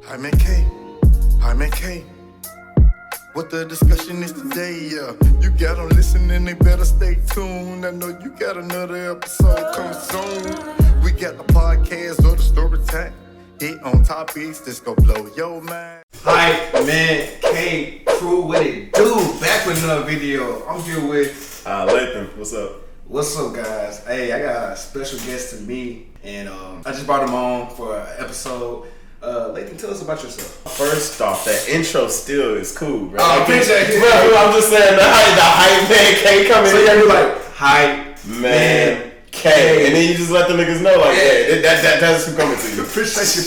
Jaime K. Jaime K. What the discussion is today, yeah. You got them listening, they better stay tuned. I know you got another episode coming soon. We got the podcast or the story time. Hit on topics, this go blow your mind. Jaime K crew, what it do? Back with another video. I'm here with Lathan, what's up? What's up, guys? Hey, I got a special guest to me, and I just brought him on for an episode. Lathan, tell us about yourself. First off, that intro still is cool, bro. I appreciate it. Bro, I'm just saying the hype man K coming So in. you're like, hype man K. And then you just let the niggas know, like, yeah, that's who coming to you. Appreciate you.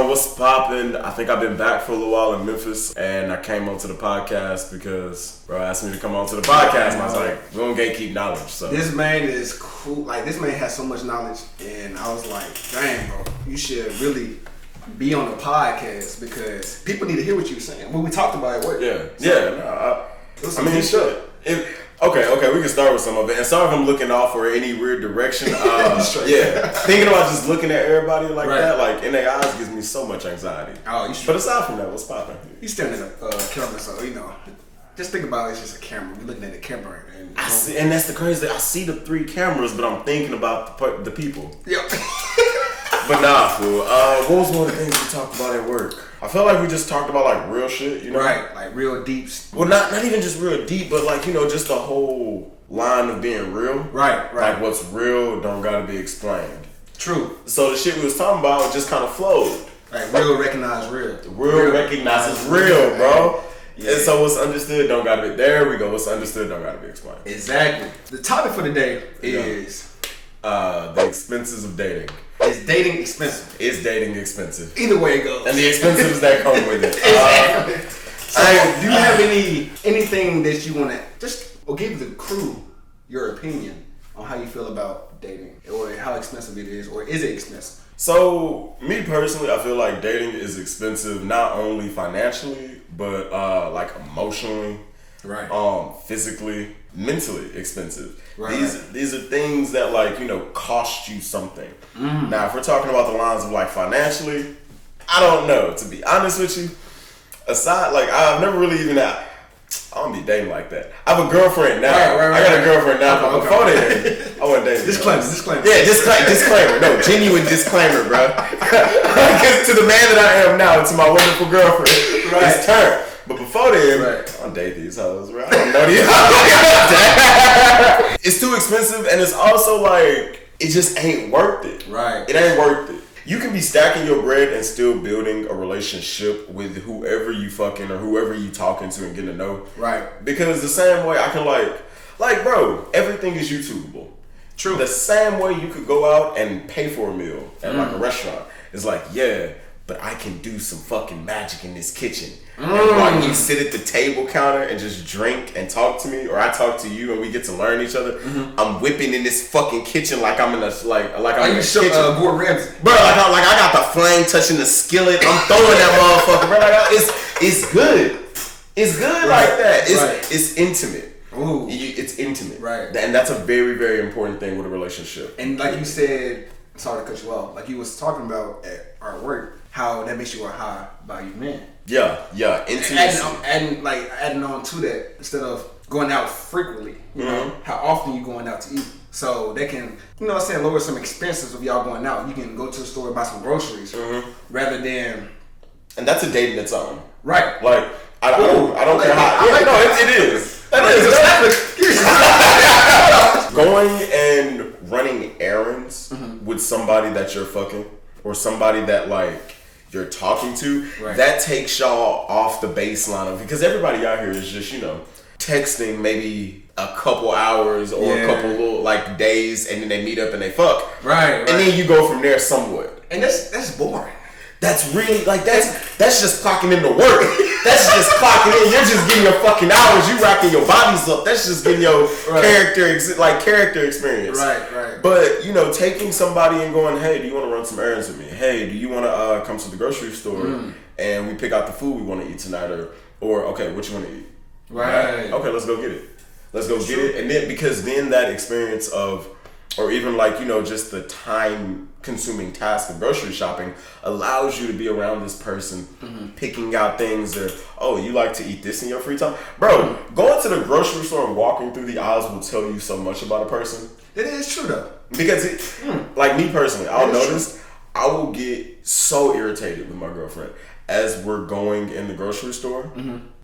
What's poppin'? I think I've been back for a little while in Memphis, and I came onto the podcast because bro asked me to come onto the podcast, and I was like, we don't gatekeep knowledge. So this man is cool. Like, this man has so much knowledge, and I was like, dang, bro, you should really be on the podcast because people need to hear what you're saying. When we talked about it, what? I mean, sure. Okay, we can start with some of it. And sorry if I'm looking off or any weird direction. Thinking about just looking at everybody like that, like in their eyes, gives me so much anxiety. Oh, you should. But aside from that, what's poppin'? He's staring at a camera, so you know. Just think about it, it's just a camera. We're looking at the camera, and I see, and that's the crazy. I see the three cameras, but I'm thinking about the people. Yeah. But nah, fool. What was one of the things we talked about at work? I felt like we just talked about like real shit, you know? Right, like real deep. Well, not even just real deep, but like, you know, just the whole line of being real. Right. Like what's real don't gotta be explained. True. So the shit we was talking about just kind of flowed. Like real recognize real. Real recognizes real, bro. Yeah. And so what's understood don't gotta be. There we go. What's understood don't gotta be explained. Exactly. The topic for today is the expenses of dating. Is dating expensive? Is dating expensive? Either way it goes. And the expenses that come with it. Exactly. So do you have anything that you wanna or give the crew your opinion on how you feel about dating? Or how expensive it is, or is it expensive? So, me personally, I feel like dating is expensive not only financially, but like emotionally, right? Physically, mentally expensive. Right. These are things that, like, you know, cost you something. Now, if we're talking about the lines of like financially, I don't know, to be honest with you. Aside, like, I've never really even I don't be dating like that. I have a girlfriend now. Right. I got a girlfriend now, but before then, I wasn't dating. Disclaimer. Yeah, disclaimer. No, genuine disclaimer, bro. Because to the man that I am now, to my wonderful girlfriend, it's turned. But before then, I don't date these hoes, bro. I don't know these hoes. It's too expensive, and it's also like, it just ain't worth it. Right. It ain't worth it. You can be stacking your bread and still building a relationship with whoever you fucking or whoever you talking to and getting to know. Right. Because the same way I can like bro, everything is YouTubeable. True. The same way you could go out and pay for a meal at like a restaurant. It's like, yeah, but I can do some fucking magic in this kitchen. And while you sit at the table counter and just drink and talk to me, or I talk to you and we get to learn each other, I'm whipping in this fucking kitchen like I'm in a I'm in a kitchen. Gordon Ramsay, bro. Like I got the flame touching the skillet. I'm throwing that motherfucker, bro. Like, it's good. It's good like that. It's intimate. Ooh. It's intimate, right? And that's a very, very important thing with a relationship. And like you said, sorry to cut you off. Like you was talking about at our work, how that makes you a high value man. Yeah, intimacy. Adding on to that, instead of going out frequently, you know, how often you going out to eat. So they can, you know what I'm saying, lower some expenses of y'all going out. You can go to the store and buy some groceries rather than. And that's a date in its own. Right. Like, I don't care how. It is. Going and running errands with somebody that you're fucking or somebody that like you're talking to, that takes y'all off the baseline of, because everybody out here is just, you know, texting maybe a couple hours or a couple little like days, and then they meet up and they fuck. Right. And then you go from there somewhat. And that's boring. That's really like that's just clocking into work. That's just clocking in. You're just getting your fucking hours. You racking your bodies up. That's just getting your character experience. Right. But you know, taking somebody and going, hey, do you want to run some errands with me? Hey, do you want to come to the grocery store and we pick out the food we want to eat tonight, or okay, what you want to eat? Right. Okay, let's go get it. And then because then that experience of or even like, you know, just the time consuming task of grocery shopping allows you to be around this person, picking out things that, oh, you like to eat this in your free time? Bro, going to the grocery store and walking through the aisles will tell you so much about a person. It is true though. Because like me personally, I'll notice I will get so irritated with my girlfriend as we're going in the grocery store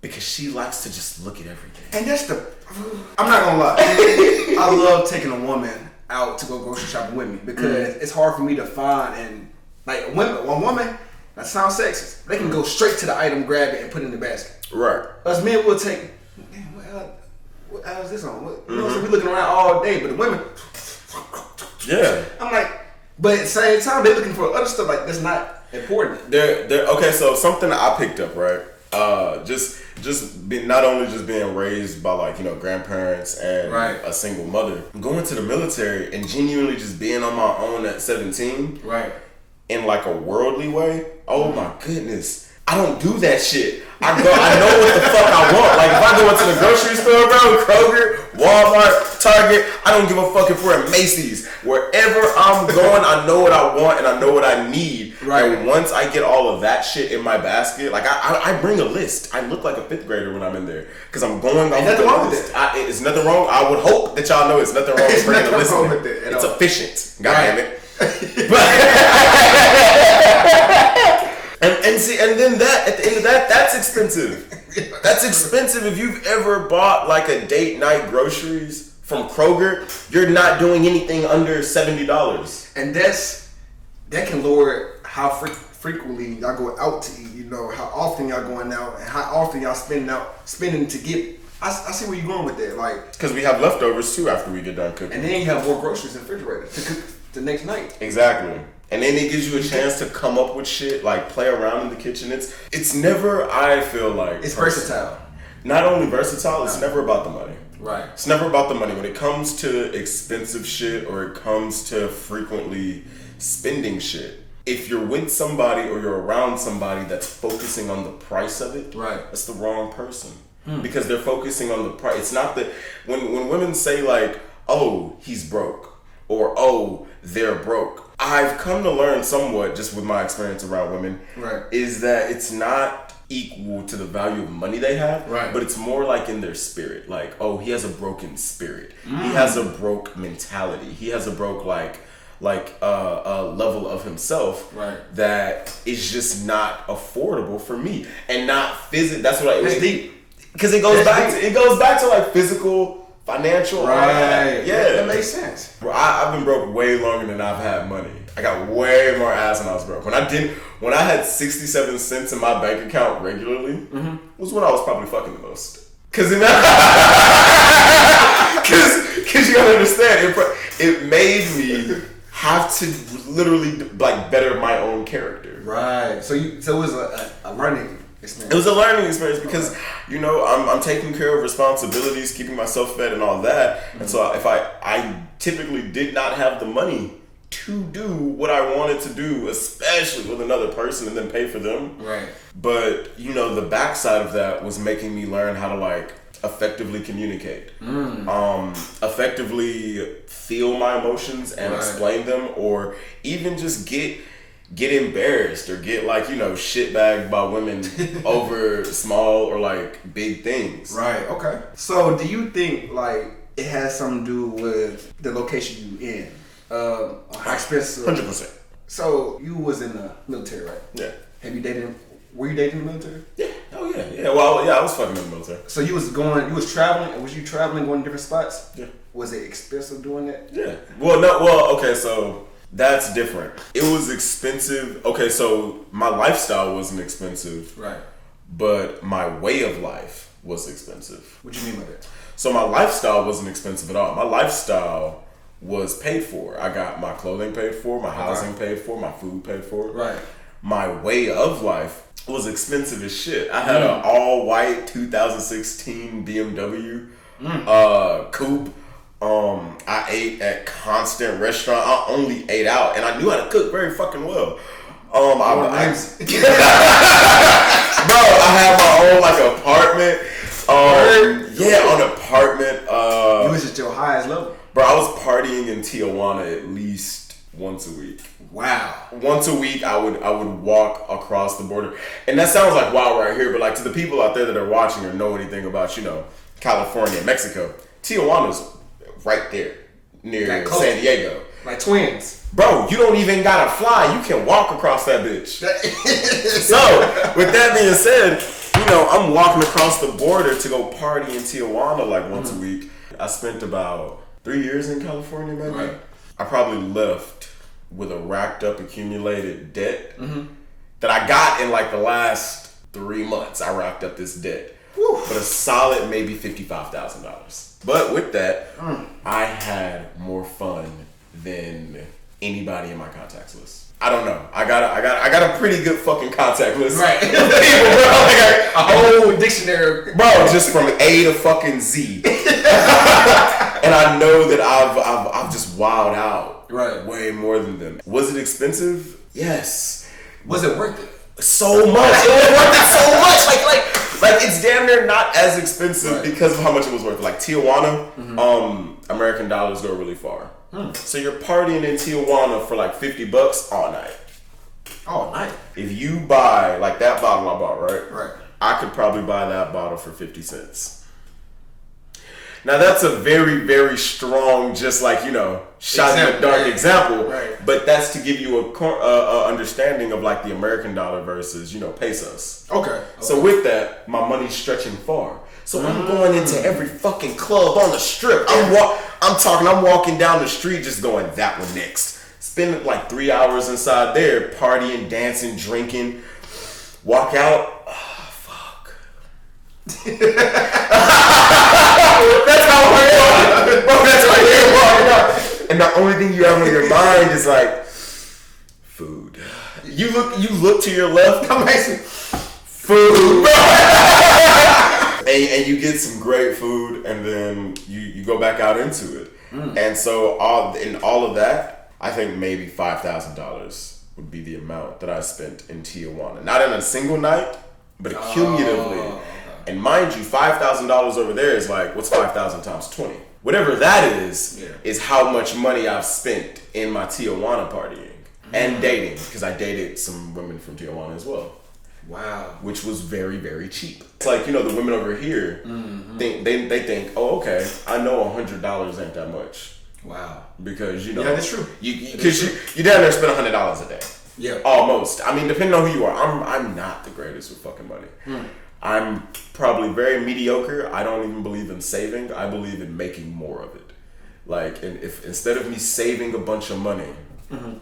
because she likes to just look at everything. And that's I'm not gonna lie. I love taking a woman out to go grocery shopping with me because it's hard for me to find, and like one woman, that sounds sexist, they can go straight to the item, grab it, and put it in the basket. Right. Us men will take, what how's this on? You know, so we looking around all day, but the women, I'm like, but at the same time, they're looking for other stuff like that's not important. They're okay. So something that I picked up, right? Not only just being raised by like, you know, grandparents and a single mother, going to the military and genuinely just being on my own at 17, in like a worldly way. Oh my goodness, I don't do that shit. I know what the fuck I want. Like if I go into the grocery store, bro, Kroger, Walmart, Target, I don't give a fuck if we're at Macy's. Wherever I'm going, I know what I want and I know what I need. Right. And once I get all of that shit in my basket, like I bring a list. I look like a 5th grader when I'm in there because I'm going off the list. It's nothing wrong. I would hope that y'all know it's nothing wrong with bringing a list. It's efficient. God damn it. And then that at the end of that, that's expensive. That's expensive. If you've ever bought like a date night groceries from Kroger, you're not doing anything under $70. And that can lower how frequently y'all go out to eat. You know how often y'all going out and how often y'all spending to get. I see where you're going with that, like because we have leftovers too after we get done cooking, and then you have more groceries in the refrigerator to cook the next night. Exactly. And then it gives you a chance to come up with shit, like play around in the kitchen. It's never, I feel like... It's versatile. Not only versatile, it's never about the money. Right. It's never about the money. When it comes to expensive shit or it comes to frequently spending shit, if you're with somebody or you're around somebody that's focusing on the price of it, that's the wrong person. Because they're focusing on the price. It's not that... When women say like, oh, he's broke, or oh, they're broke, I've come to learn somewhat just with my experience around women, is that it's not equal to the value of money they have, but it's more like in their spirit. Like, oh, he has a broken spirit. He has a broke mentality. He has a broke a level of himself that is just not affordable for me and not physical. That's what it's deep because it goes back to like physical. Financial, yeah, that makes sense. Bro, I've been broke way longer than I've had money. I got way more ass when I was broke. When I had 67 cents in my bank account regularly, was when I was probably fucking the most. Cause you gotta understand, it made me have to literally like better my own character. Right. So it was a learning. It was a learning experience because, you know, I'm taking care of responsibilities, keeping myself fed and all that. And so if I typically did not have the money to do what I wanted to do, especially with another person and then pay for them. Right. But, you know, the backside of that was making me learn how to like effectively communicate, effectively feel my emotions and explain them, or even just get embarrassed or get like, you know, shitbagged by women over small or like big things. Right. Okay. So do you think like it has something to do with the location you in? How expensive? 100%. So you was in the military, right? Yeah. Were you dating in the military? Yeah. Oh yeah. Yeah. Well, yeah, I was fucking in the military. So you was traveling, and was you traveling, going to different spots? Yeah. Was it expensive doing that? Yeah. Okay, so that's different. It was expensive. Okay, so my lifestyle wasn't expensive. Right. But my way of life was expensive. What do you mean by that? So my lifestyle wasn't expensive at all. My lifestyle was paid for. I got my clothing paid for, my housing paid for, my food paid for. Right. My way of life was expensive as shit. I had an all-white 2016 BMW coupe. I ate at constant restaurant. I only ate out, and I knew how to cook very fucking well. Bro, I had my own like apartment. An apartment. You was at your highest level. Bro, I was partying in Tijuana at least once a week. Wow. Once a week, I would walk across the border, and that sounds like wow right here, but like to the people out there that are watching or know anything about California and Mexico, Tijuana's right there near San Diego, like twins. Bro, you don't even gotta fly; you can walk across that bitch. So, with that being said, I'm walking across the border to go party in Tijuana like once a week. I spent about 3 years in California, maybe. Right. I probably left with a racked up accumulated debt that I got in like the last 3 months. I racked up this debt. Whew. But a solid maybe $55,000. But with that, I had more fun than anybody in my contacts list. I don't know. I got a pretty good fucking contact list. Right. People, bro. Like a whole dictionary. Bro, just from A to fucking Z. And I know that I've just wowed out way more than them. Was it expensive? Yes. Was it worth it? So much. It was worth it so much. Like it's damn near not as expensive because of how much it was worth. Like Tijuana, American dollars go really far. So you're partying in Tijuana for like $50 all night. All night. If you buy like that bottle I bought, right? Right. I could probably buy that bottle for 50 cents. Now that's a very, very strong, just like shot in the dark example. Right. But that's to give you a understanding of like the American dollar versus pesos. Okay. So with that, my money's stretching far. So I'm going into every fucking club on the strip. I'm walking down the street just going, that one next. Spending like 3 hours inside there, partying, dancing, drinking. Walk out. Oh, fuck. That's how we're walking. Bro, that's how you're walking out. And the only thing you have on your mind is like, food. You look to your left. I'm like, food. And you get some great food, and then you go back out into it. And so all of that, I think maybe $5,000 would be the amount that I spent in Tijuana. Not in a single night, but cumulatively. Okay. And mind you, $5,000 over there is like, what's 5,000 times 20? Whatever that is how much money I've spent in my Tijuana partying and dating, because I dated some women from Tijuana as well. Wow. Which was very, very cheap. It's like, the women over here think they think, oh, okay, I know $100 ain't that much. Wow. Because yeah, that's true. Because you down there spend $100 a day. Yeah. Almost. I mean, depending on who you are, I'm not the greatest with fucking money. I'm probably very mediocre. I don't even believe in saving. I believe in making more of it. Like, and if instead of me saving a bunch of money,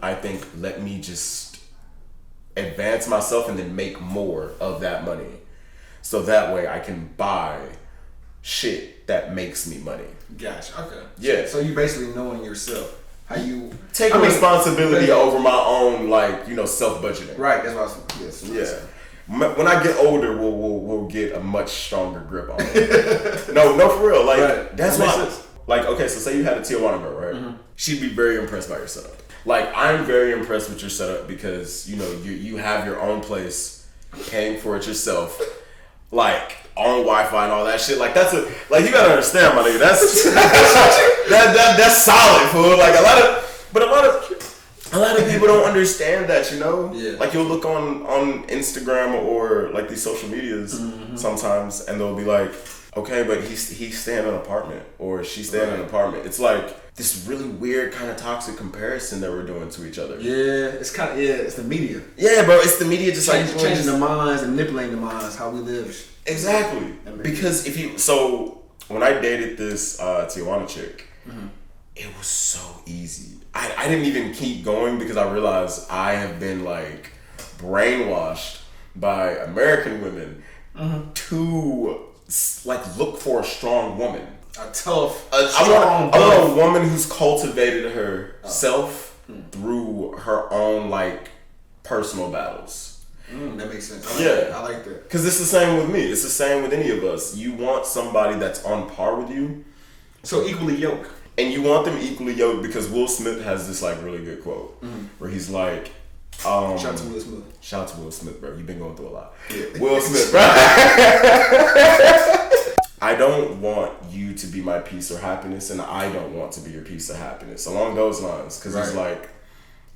I think let me just advance myself and then make more of that money, so that way I can buy shit that makes me money. Gotcha. Okay. Yeah. So you basically knowing yourself, how you take responsibility over my own, self budgeting. Right. That's what I was. Yeah. When I get older, we'll get a much stronger grip on it. No, for real. Like that's why. Like, okay, so say you had a Tijuana girl, right? She'd be very impressed by your setup. Like, I'm very impressed with your setup because, you have your own place, paying for it yourself, like, on Wi-Fi and all that shit. Like, you gotta understand, my nigga, that's solid, fool. Like, a lot of people don't understand that, Yeah. Like, you'll look on Instagram or, like, these social medias sometimes, and they'll be like, okay, but he's staying in an apartment, or she's staying in an apartment. It's like this really weird kind of toxic comparison that we're doing to each other. Yeah, it's it's the media. Yeah, bro, it's the media just changing the minds and manipulating the minds, how we live. Exactly. Because so when I dated this Tijuana chick, it was so easy. I didn't even keep going because I realized I have been like brainwashed by American women to like look for a strong woman. A tough, I want a woman who's cultivated herself through her own like personal battles. That makes sense. I like that. Because it's the same with me. It's the same with any of us. You want somebody that's on par with you. So equally yoked. And you want them equally yoked because Will Smith has this like really good quote where he's like, shout out to Will Smith. Shout out to Will Smith, bro. You've been going through a lot. Yeah. Will Smith, bro. I don't want you to be my peace or happiness, and I don't want to be your peace or happiness. Along those lines, because it's like,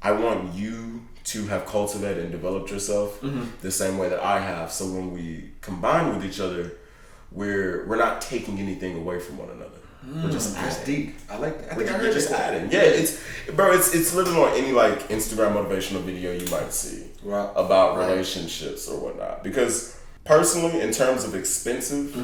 I want you to have cultivated and developed yourself the same way that I have. So when we combine with each other, we're not taking anything away from one another. We're just adding. That's deep. I like that. I think we're just adding. Yeah, it's literally on any like Instagram motivational video you might see about relationships or whatnot. Because personally, in terms of expensive,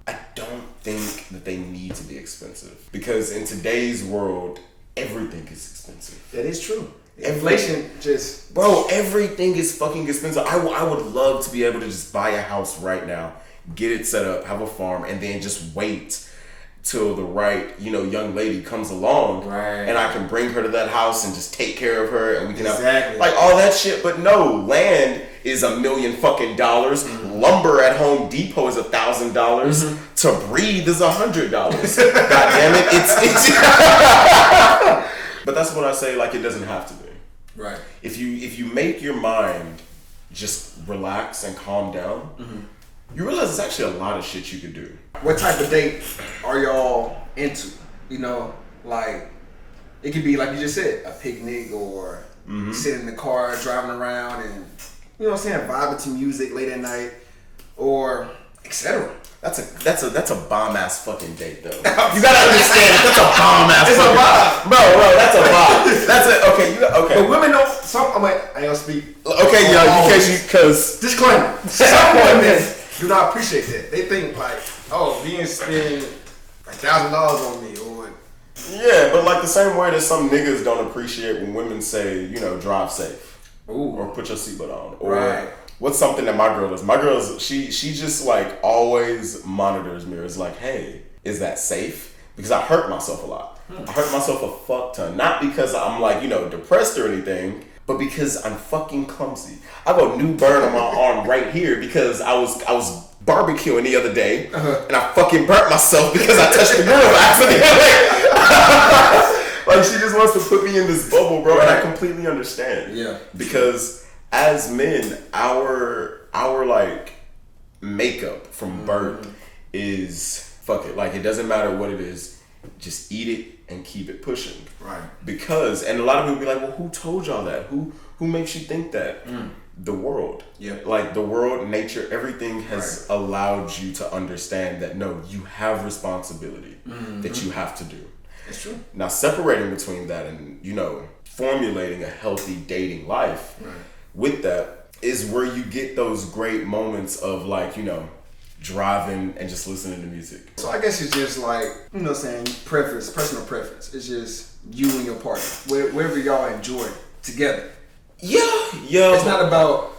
I don't think that they need to be expensive. Because in today's world, everything is expensive. That is true. Inflation just... Bro, everything is fucking expensive. I would love to be able to just buy a house right now, get it set up, have a farm, and then just wait till the right, young lady comes along, and I can bring her to that house and just take care of her, and we can have like all that shit. But no, land is $1 million fucking dollars. Lumber at Home Depot is $1,000. To breathe is $100. God damn it, it's But that's what I say. Like, it doesn't have to be. Right. If you make your mind just relax and calm down, you realize there's actually a lot of shit you could do. What type of date are y'all into? Like, it could be like you just said, a picnic or sitting in the car, driving around and, vibing to music late at night or etc. That's a bomb ass fucking date though. You gotta understand it. That's a bomb ass. It's a vibe, bro. That's a vibe. That's it. Okay. But women don't. I ain't gonna speak. Okay, yo, because disclaimer. Some women do not appreciate that. They think like, being spend like $1,000 on me or. Yeah, but like the same way that some niggas don't appreciate when women say, drive safe. Ooh. Or put your seatbelt on. Or what's something that my girl does? My girl is she just like always monitors me. It's like, hey, is that safe? Because I hurt myself a lot. I hurt myself a fuck ton. Not because I'm like, depressed or anything, but because I'm fucking clumsy. I got a new burn on my arm right here because I was barbecuing the other day and I fucking burnt myself because I touched the grill accidentally. Like, she just wants to put me in this bubble, bro, and I completely understand. Yeah. Because as men, our like makeup from birth is fuck it. Like, it doesn't matter what it is, just eat it and keep it pushing. Right. Because, and a lot of people be like, well, who told y'all that? Who makes you think that? The world. Yeah. Like the world, nature, everything has allowed you to understand that no, you have responsibility that you have to do. That's true. Now, separating between that and, formulating a healthy dating life with that is where you get those great moments of like, driving and just listening to music. So I guess it's just like, preference, personal preference. It's just you and your partner, wherever y'all enjoy together. Yeah. It's not about,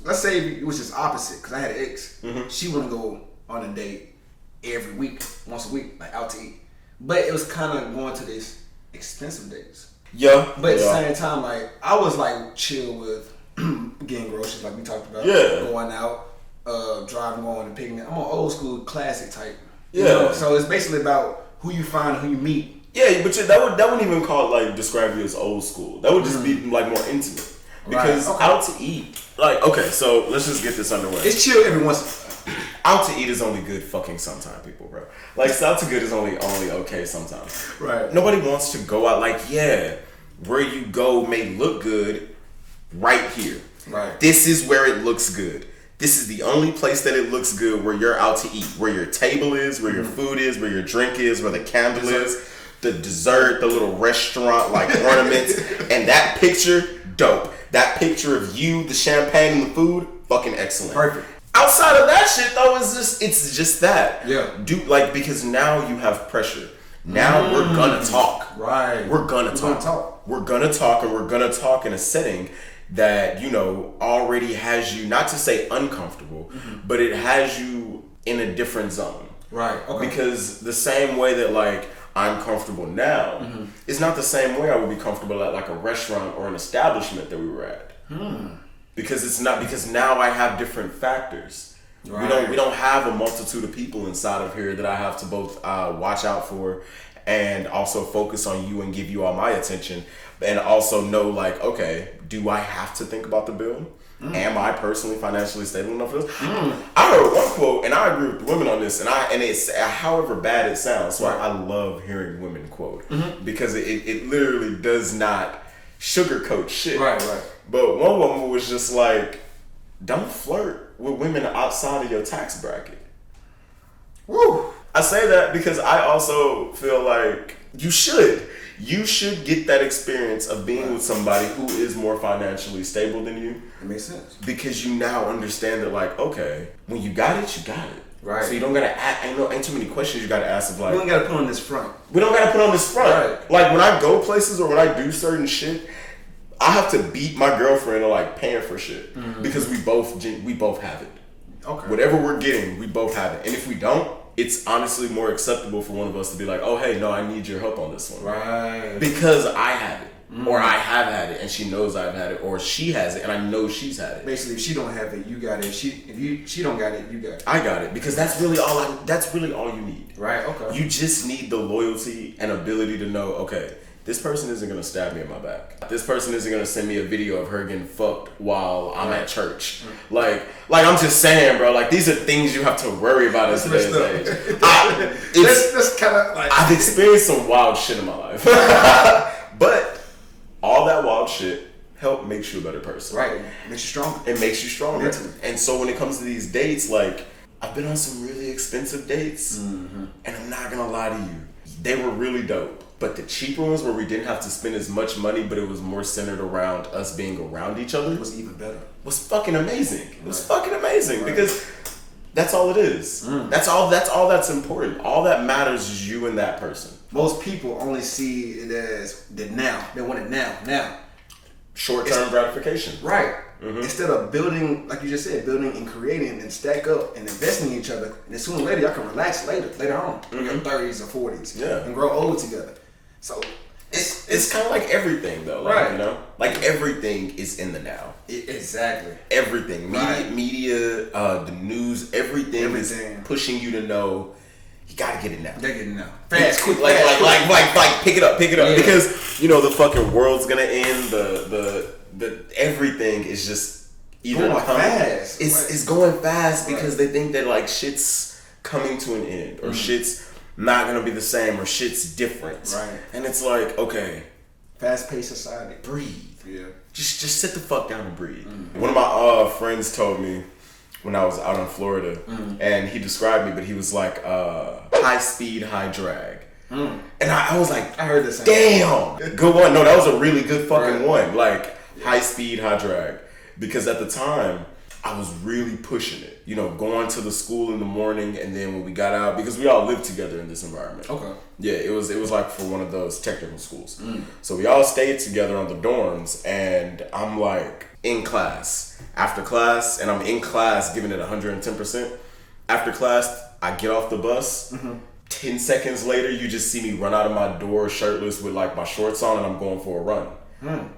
let's say it was just opposite, because I had an ex. She wouldn't go on a date every week, once a week, like out to eat. But it was kind of going to these expensive dates. Yeah. But at the same time, like, I was like chill with getting groceries, like we talked about. Yeah. Going out, driving, going to picnic. I'm an old school classic type. Yeah. So it's basically about who you find, who you meet. Yeah, but that wouldn't even call it, like, describe you as old school. That would just be like more intimate. Because out to eat, like, okay, so let's just get this underway. It's chill every once in a while. Out to eat is only good fucking sometimes, people, bro. Like, out to good is only okay sometimes. Right. Nobody wants to go out, like, where you go may look good right here. Right. This is where it looks good. This is the only place that it looks good where you're out to eat. Where your table is, where your food is, where your drink is, where the candle is, the dessert, the little restaurant, like, ornaments. And that picture, dope. That picture of you, the champagne and the food, fucking excellent. Perfect. Outside of that shit though, it's just that. Yeah. Because now you have pressure. Now we're gonna talk. Right. We're gonna talk. We're gonna talk, and we're gonna talk in a setting that, already has you, not to say uncomfortable, but it has you in a different zone. Right. Okay. Because the same way that, like, I'm comfortable now, it's not the same way I would be comfortable at, like, a restaurant or an establishment that we were at. Because it's not, because now I have different factors. Right. We don't have a multitude of people inside of here that I have to both watch out for and also focus on you and give you all my attention, and also know, like, okay, do I have to think about the bill? Am I personally financially stable enough for this? I heard one quote, and I agree with women on this, and it's however bad it sounds. So I love hearing women quote because it literally does not sugarcoat shit. Right. But one woman was just like, don't flirt with women outside of your tax bracket. Woo! I say that because I also feel like you should. You should get that experience of being with somebody who is more financially stable than you. It makes sense. Because you now understand that, like, okay, when you got it, you got it. Right. So you don't gotta ask, ain't too many questions you gotta ask of, like, We don't gotta put on this front. We don't gotta put on this front. Right. Like, when I go places or when I do certain shit, I have to beat my girlfriend or, like, paying for shit. Because we both have it. Okay. Whatever we're getting, we both have it. And if we don't, it's honestly more acceptable for one of us to be like, oh, hey, no, I need your help on this one. Right. Because I have it. Or I have had it and she knows I've had it. Or she has it and I know she's had it. Basically, if she don't have it, you got it. If she don't got it, you got it. I got it. Because that's really all you need. Right, okay. You just need the loyalty and ability to know, okay, this person isn't going to stab me in my back. This person isn't going to send me a video of her getting fucked while I'm at church. Like I'm just saying, bro, like, these are things you have to worry about in today's age. That's kind of like... I've experienced some wild shit in my life. But all that wild shit makes you a better person. Right. Makes you stronger. It makes you stronger. Mentally. And so when it comes to these dates, like, I've been on some really expensive dates. And I'm not going to lie to you. They were really dope. But the cheaper ones where we didn't have to spend as much money, but it was more centered around us being around each other, was even better. Was fucking amazing. It was fucking amazing because that's all it is. That's all that's important. All that matters is you and that person. Most people only see it as the now. They want it now. Short-term gratification. Right. Instead of building, like you just said, building and creating and stack up and investing in each other, and then sooner or later y'all can relax later on in your 30s or 40s and grow old together. So it's kind of like everything though, like, you know, like everything is in the now. Exactly. Everything, media, the news, everything is pushing you to know. You gotta get it now. Gotta get it now. Fast, quick, like pick it up, because you know the fucking world's gonna end. The everything is just either going fast. It's going fast because they think that, like, shit's coming to an end or shit's not gonna be the same or shit's different. Right. And it's like, okay, fast-paced society. Breathe. Yeah. Just sit the fuck down and breathe. One of my friends told me when I was out in Florida, and he described me, but he was like, high speed, high drag. And I was like, I heard this. Damn, good one. No, that was a really good fucking one. Like, high speed, high drag. Because at the time, I was really pushing it. You know, going to the school in the morning, and then when we got out, because we all lived together in this environment. Okay. Yeah, it was like for one of those technical schools. So we all stayed together on the dorms, and I'm like in class, after class, and I'm in class giving it 110%. After class, I get off the bus. 10 seconds later, you just see me run out of my door shirtless with, like, my shorts on, and I'm going for a run.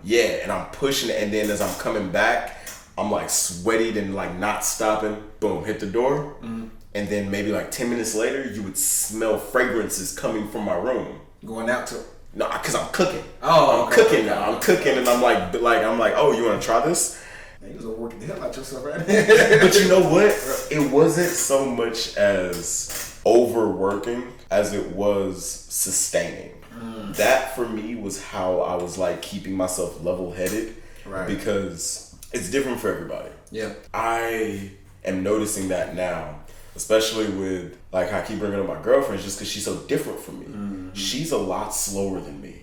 Yeah, and I'm pushing it, and then as I'm coming back, I'm like sweaty and like not stopping. Boom, hit the door. And then maybe like 10 minutes later, you would smell fragrances coming from my room. Going out to? No, because I'm cooking. Oh, I'm cooking now. I'm cooking, and I'm like, oh, you want to try this? Man, you was working the hell out yourself, right? But you know what? It wasn't so much as overworking as it was sustaining. That for me was how I was like keeping myself level-headed. Right. Because it's different for everybody. Yeah. I am noticing that now, especially with, like, I keep bringing up my girlfriend just because she's so different from me. She's a lot slower than me.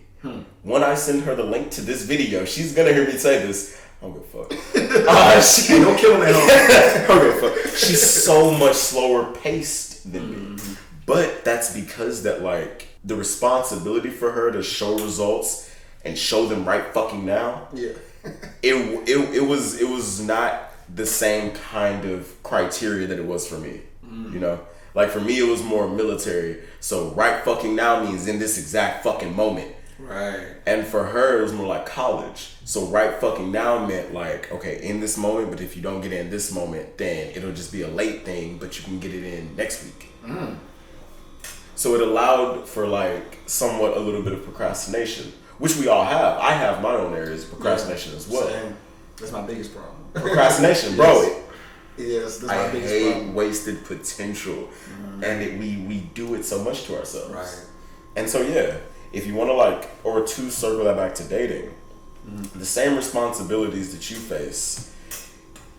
When I send her the link to this video, she's gonna hear me say this. I don't give a fuck. Don't kill me at all. I don't give a fuck. She's so much slower paced than me. But that's because that, like, the responsibility for her to show results and show them right fucking now. Yeah. It was not the same kind of criteria that it was for me. You know? Like, for me, it was more military. So right fucking now means in this exact fucking moment. Right. And for her, it was more like college. So right fucking now meant like, okay, in this moment, but if you don't get it in this moment, then it'll just be a late thing, but you can get it in next week. So it allowed for, like, somewhat a little bit of procrastination, which we all have. I have my own areas of procrastination as well. Same. That's my biggest problem. Procrastination, bro. Yes, that's I my biggest hate problem. wasted potential, and we do it so much to ourselves. Right. And so yeah, if you want to circle that back to dating, the same responsibilities that you face,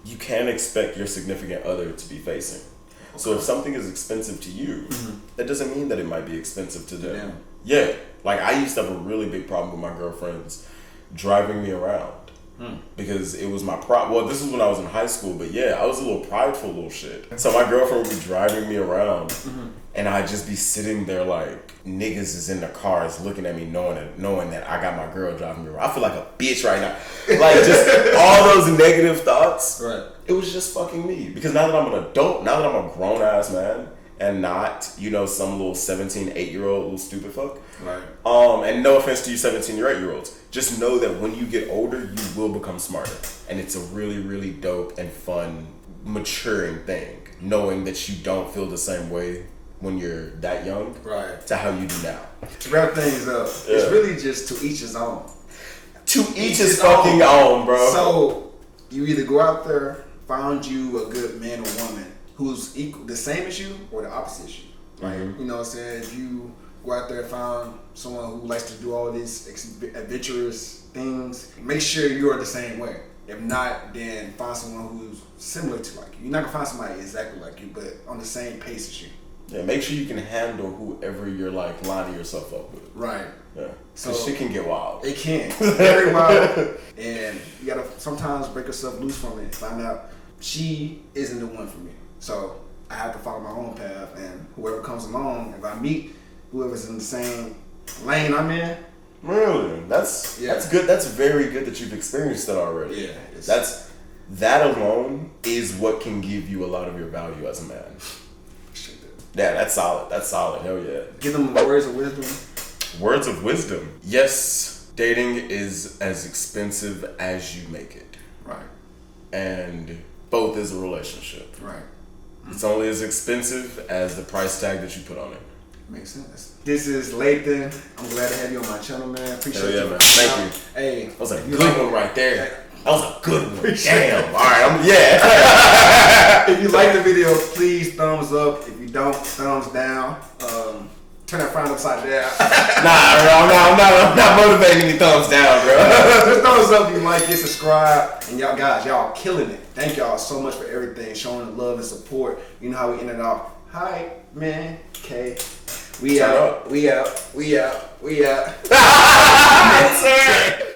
you can expect your significant other to be facing. Okay. So if something is expensive to you, that doesn't mean that it might be expensive to them. Yeah, like I used to have a really big problem with my girlfriends driving me around. Because it was my pride. Well, this is when I was in high school, but yeah, I was a little prideful little shit. So my girlfriend would be driving me around, and I'd just be sitting there like niggas is in the cars looking at me, knowing that I got my girl driving me around. I feel like a bitch right now. Like just all those negative thoughts. Right. It was just fucking me. Because now that I'm an adult, now that I'm a grown ass man, and not, some little 17, 8-year-old little stupid fuck. Right. And no offense to you 17 or 8-year-olds. Just know that when you get older, you will become smarter. And it's a really, really dope and fun, maturing thing. Knowing that you don't feel the same way when you're that young. Right. To how you do now. To wrap things up, it's really just to each his own. To each his fucking own, bro. So, you either go out there, find you a good man or woman who's equal, the same as you or the opposite as you. Right. You know what I'm saying? If you go out there and find someone who likes to do all these adventurous things, make sure you're the same way. If not, then find someone who's similar to like you. You're not gonna find somebody exactly like you, but on the same pace as you. Yeah, make sure you can handle whoever you're like lining yourself up with. Right. Yeah. So shit can get wild. It can. Very wild. And you gotta sometimes break yourself loose from it and find out she isn't the one for me. So I have to follow my own path, and whoever comes along, if I meet whoever's in the same lane I'm in. Really? That's good. That's very good that you've experienced that already. Yeah. That alone is what can give you a lot of your value as a man. Yeah, that's solid. That's solid. Hell yeah. Give them words of wisdom. Words of wisdom. Yes, dating is as expensive as you make it. Right. And both is a relationship. Right. It's only as expensive as the price tag that you put on it. Makes sense. This is Lathan. I'm glad to have you on my channel, man. Appreciate you. Man. Thank you. Hey, that was a good one right there. That was a good one. Damn. All right. If you like the video, please thumbs up. If you don't, thumbs down. Turn that frown upside down. I'm not motivating any thumbs down, bro. Just thumbs up if you like it, subscribe. And y'all guys, y'all killing it. Thank y'all so much for everything, showing the love and support. You know how we ended off. Hi, man. Okay. We out. We out. We out. We out.